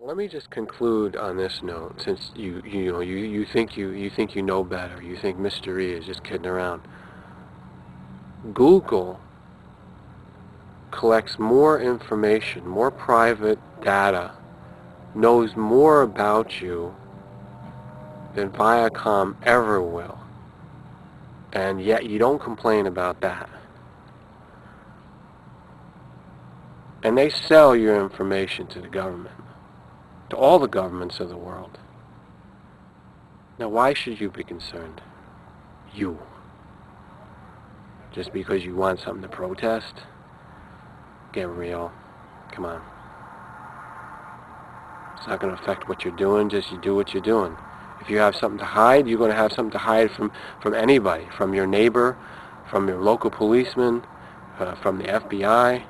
Let me just conclude on this note, since you think you know better. You think Mr. E is just kidding around. Google collects more information, more private data, knows more about you than Viacom ever will. And yet you don't complain about that. And they sell your information to the government, to all the governments of the world. Now why should you be concerned? You. Just because you want something to protest? Get real. Come on. It's not going to affect what you're doing, just you do what you're doing. If you have something to hide, you're going to have something to hide from anybody, from your neighbor, from your local policeman, from the FBI,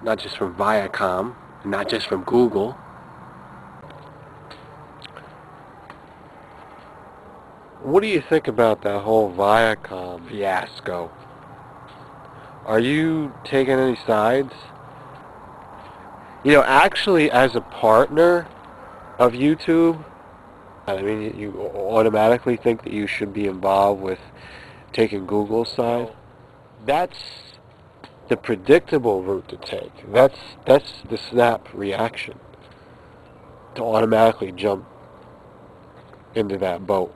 not just from Viacom, not just from Google. What do you think about that whole Viacom fiasco? Are you taking any sides? You know, actually, as a partner of YouTube, I mean, you automatically think that you should be involved with taking Google's side. That's the predictable route to take. That's the snap reaction, to automatically jump into that boat.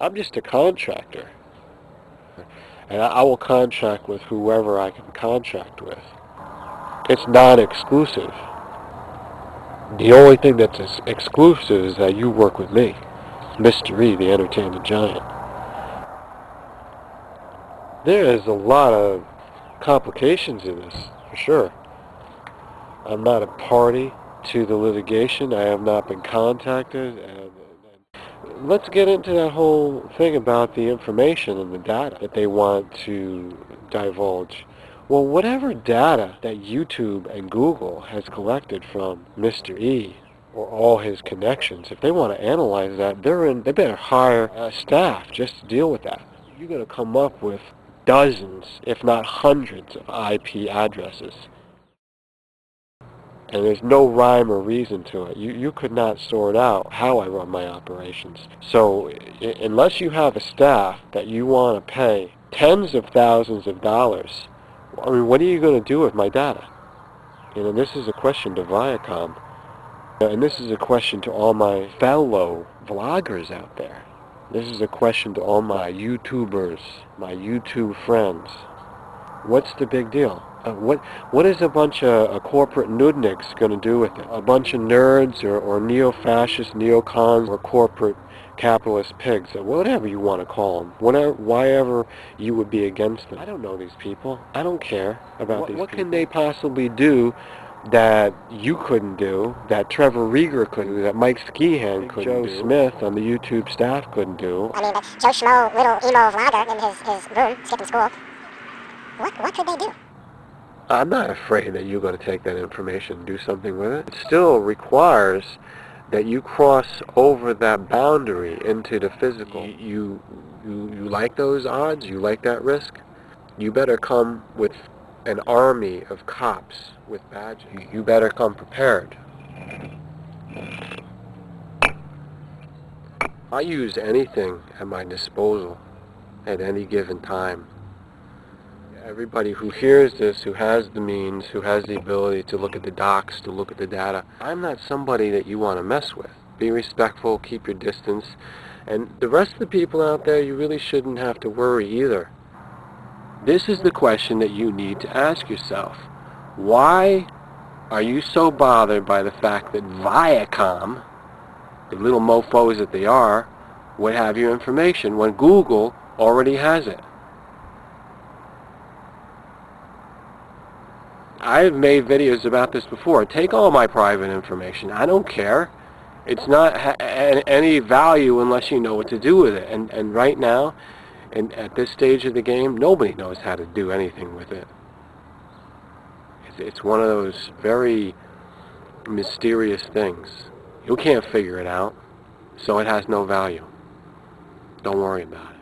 I'm just a contractor, and I will contract with whoever I can contract with. It's non-exclusive. The only thing that's exclusive is that you work with me, Mr. E, the entertainment giant. There is a lot of complications in this, for sure. I'm not a party to the litigation. I have not been contacted. And let's get into that whole thing about the information and the data that they want to divulge. Well, whatever data that YouTube and Google has collected from Mr. E or all his connections, if they want to analyze that, they better hire staff just to deal with that. You're going to come up with dozens, if not hundreds, of IP addresses. And there's no rhyme or reason to it. You could not sort out how I run my operations. So unless you have a staff that you want to pay tens of thousands of dollars, I mean, what are you going to do with my data? You know, this is a question to Viacom. And this is a question to all my fellow vloggers out there. This is a question to all my YouTubers, my YouTube friends. What's the big deal? What is a bunch of corporate nudniks going to do with it? A bunch of nerds or neo-fascist, neocons, or corporate capitalist pigs, or whatever you want to call them, whatever you would be against them. I don't know these people. I don't care about these people. What can they possibly do that you couldn't do, that Trevor Rieger couldn't do, that Mike Skehan couldn't do, Joe Smith on the YouTube staff couldn't do? I mean, but Joe Schmo, little emo vlogger in his room, skipping school, what could they do? I'm not afraid that you're going to take that information and do something with it. It still requires that you cross over that boundary into the physical. You like those odds? You like that risk? You better come with an army of cops with badges. You better come prepared. I use anything at my disposal at any given time. Everybody who hears this, who has the means, who has the ability to look at the docs, to look at the data, I'm not somebody that you want to mess with. Be respectful, keep your distance, and the rest of the people out there, you really shouldn't have to worry either. This is the question that you need to ask yourself. Why are you so bothered by the fact that Viacom, the little mofos that they are, would have your information when Google already has it? I've made videos about this before. Take all my private information. I don't care. It's not any value unless you know what to do with it. And right now, at this stage of the game, nobody knows how to do anything with it. It's one of those very mysterious things. You can't figure it out, so it has no value. Don't worry about it.